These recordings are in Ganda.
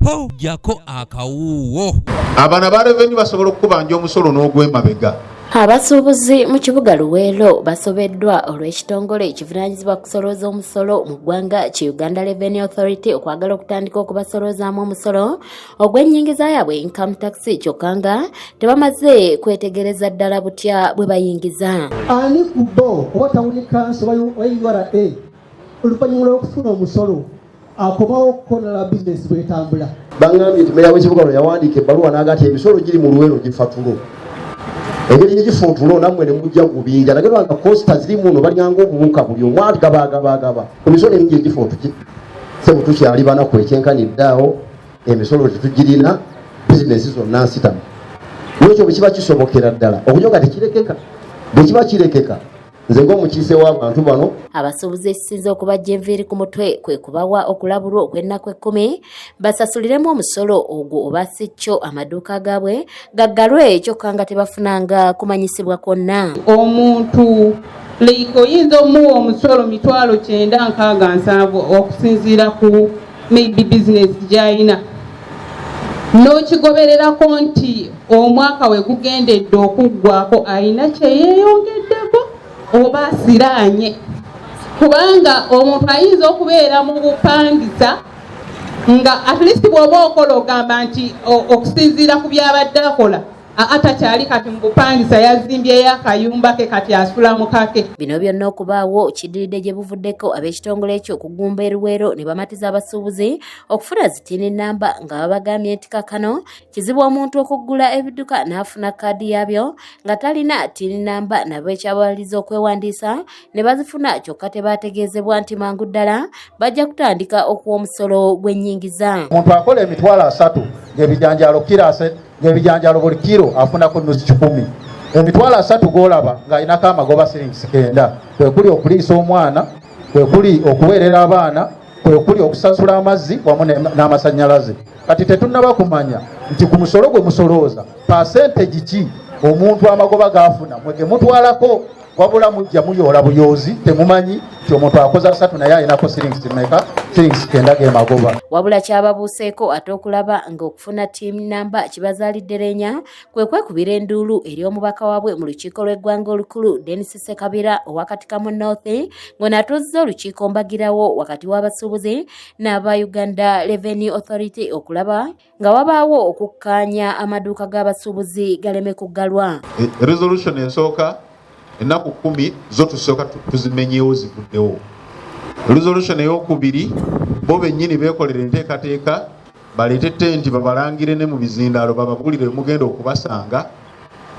po jako akawuwo. Abana ba revenue basobola okubanja omusolo n'ogw'emabega. Abasuubuzi mu kibuga Luweero basobeddwa olw'ekitongole ekivunaanyizibwa kusolooza omusolo mu ggwanga ki Uganda Revenue Authority okwagala okutandika okubasolozaamu omusolo ogw'ennyingiza yaabwe income tax kyokka nga tebamaze kwetegereza ddala butya bwe bayingiza. Ani ku bo oba tawuni kanso wa URA oluvannyuma lw'okufuna omusolo akomawo okukola bizinesi bw'etambula. Bangambye nti meeya w'ekibuga yawandiika ebbaluwa n'agati emisolo giri mu Luweero gifatulo. Engeri y'ekifuntulo nammwe ne mujja kubinja naye lwanga costa ziri muno balyanga obuwuka buli omu agaba ku misolo emingi egifuntu ki sebo tukyali banaku ekyenkanidde awo emisolo tetugirina bizinesi zonna nsitamu n'ekyo bwe kiba kisobokera ddala okunyoga tekirekeka bwe kiba kirekeka nze ng'omukiise w'abantu bano. Abasuubuzi ekisinza okubajja enviiri ku mutwe kwe kubawa okulabulwa okw'ennaku 10 basasuliremu omusolo ogwo oba si kyo amaduuka gaabwe gaggalwe kyokka nga tebafunanga kumanyisibwa kwonna. Omuntu leiko yinza omuwa omusolo 967 okusinziira ku maybe business gy'alina n'okigobererako nti omwaka we gugendedde okuggwako alina kyeyeeyongeddeko oba asiraanye kubanga omuntu ayinza okubeera mu bupangisa nga at least bw'oba okola ogamba nti okusinziira ku byabadde akola atakyali kati mu bupangisa yazimbyeyo akayumba ke kati asula mu kake. Bino byonna okubaawo kiddiridde gye buvuddeko ab'ekitongole ekyo okugumba eruweero ne bamatiza abasuubuzi okufuna zitiini nnamba nga babagambye nti kakano kizibu omuntu okuggula ebidduka n'afuna kaadi yaabyo nga talina tiini nnamba nabo ekyabawaliriza okwewandiisa ne bazifuna kyokka tebaategeezebwa nti mangu ddala bajja kutandika okuwa omusolo gw'ennyingiza. Omuntu akola emitwalo 3 ng'ebijanjaalo kirase ng'ebijanjaalo buli kiro afunako nnusu 10. Emitwalo 3 g'olaba ng'alinako amagoba siringisi 9. Kwe kuli okuliisa omwana, kwe kuli okuweerera abaana, kwe kuli okusasula amazzi wamu n'amasannyalaze. Kati tetunnaba kumanya nti ku musolo gwe musolooza pasenteegi ki omuntu amagoba g'afuna mwe ge mutwalako wabula mujja muyoola buyoozi temumanyi nti omuntu akoza 3 naye alinako siringisi 9 g'emagoba. Wabula kyababuuseeko ate okulaba ng'okufuna tiimu nnamba kibazaalidde leenya kwe kwekubira enduulu eri omubaka waabwe mu lukiiko lw'eggwanga olukulu Denis Ssekabira owakati Kamu North ng'onaatuzza olukiiko mbagirawo wakati w'abasuubuzi n'aba Uganda Revenue Authority okulaba nga wabaawo okukkaanya amaduuka g'abasuubuzi galeme kuggalwa. Resolution ensooka ennaku 10 zo tusooka tuzimenyeewo zivuddewo. Resolution ey'okubiri bo bennyini beekolera enteekateeka baleete tenti babalangire ne mu bizindaalo bababulire mugenda okubasanga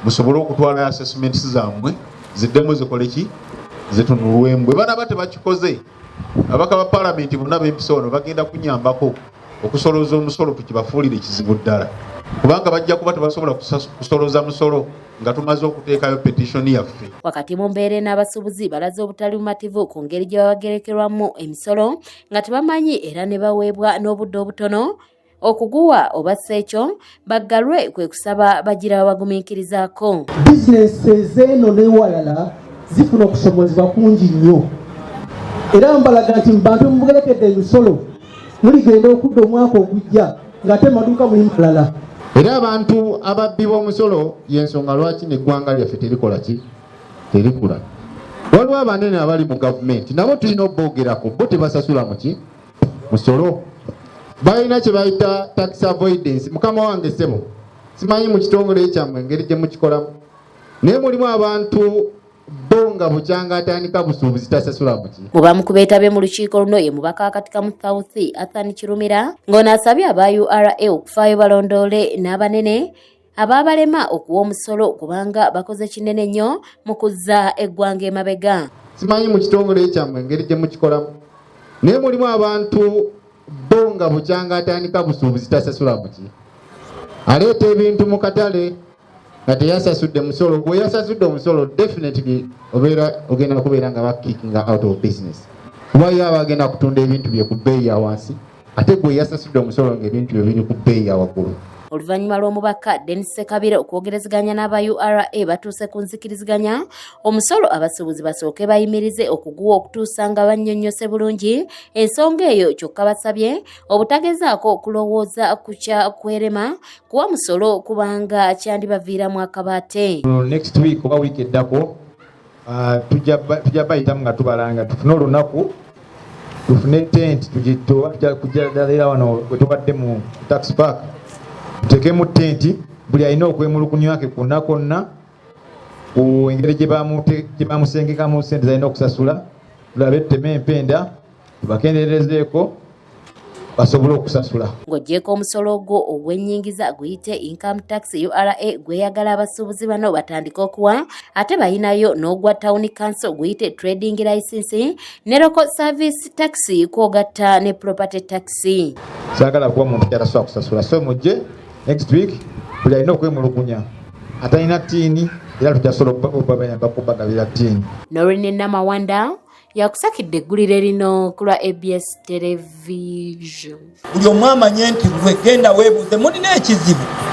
musobole okutwala assessments zammwe ziddemu zikole ki zitunulwemu. Bwe banaba tebakikoze abaka ba paalamenti bonna b'empisa wano bagenda kunyambako okusolooza omusolo tukibafuulire kizibu ddala kubanga bajja kuba tebasobola kusolooza musolo nga tumaze okuteekayo petitioni yaffe. Wakati mu mbeera n'abasuubuzi balaze obutali bumativu ku ngeri gye babagerekerwamu emisolo nga tebamanyi era ne baweebwa n'obudde obutono okuguwa oba sekyo baggalwe kwe kusaba bagira babagumiikirizaako. Bizinesi ez'eno n'ewalala zifuna okusomozebwa kungi nnyo era mbalaga nti mu bantu mugerekedde emisolo muligenda okudda omwaka ogujja ng'ate maduuka mulimu malala. Era abantu ababbi b'omusolo y'ensonga lwaki n'eggwanga lyaffe terikola ki terikula. Waliwo abanene abali mu gavumenti nabo tulina oboogerako bo tebasasula muki musolo balina kye bayita tax avoidance. Mukama wange ssebo simanyi mu kitongole kyammwe engeri gye mukikolamu naye mulimu abantu bonga bukyanga atandika busuubuzi tasasula muki. Mubamu ku beetabye mu lukiiko luno ye mubaka akati Kamu South Athan Kirumira ng'onaasabye aba URA okufaayo balondoole n'abanene abaabalema okuwa omusolo kubanga bakoze kinene nnyo mu kuzza eggwanga emabega. Simanyi mu kitongole kyammwe engeri gye mukikolamu naye mulimu abantu bonga bukyanga atandika busuubuzi tasasula muki aleeta ebintu mu katale nga teyasasudde musolo. Bwe yasasudde omusolo definitely ogenda kubeera nga bakickinga out of business kuba yo aba agenda kutunda ebintu bye ku bbeeyi ya wansi ate gwe yasasudde omusolo ng'ebintu bye biri ku bbeeyi ya waggulu. oluvannyuma lw'omubaka Dennis Sekabire okwogerezeganya n'aba URA batuuse ku nzikiriziganya omusolo abasuubuzi basooke bayimirize okuguwa okutuusa nga bannyonnyose bulungi ensonga eyo kyokka basabye obutagezaako okulowooza ku kya kwerema kuwa musolo kubanga kyandibaviiramu akabaate. Next week oba wiiki eddako tujja bayitamu nga tubalanga tufune olunaku tufune tent kujjadalira wano bwe tubadde mu tax park tutekemu tent buli alina okwemulukunywake kwonna kwonna ku engeri gye bamusengekamu sente zalina okusasula tulabe tuteme empenda tubakenderezeeko basobole okusasula. Ng'oggyeko omusolo gwo ogw'ennyingiza guyite income tax URA gweyagala abasuubuzi bano batandika okuwa ate bayinayo n'ogwa town council guyite trading license ne local service tax kwogatta ne property tax. Saagala kuba muntu kyatasobola kusasula so mujje next week buli alina okwemulukunya atalina ttiini era tutasobola bakubagabira ttiini. Noreen Namawanda yakusakidde eggulire lino ku lwa ABS television. Buli omu amanye nti gwe genda weebuuze mulina ekizibu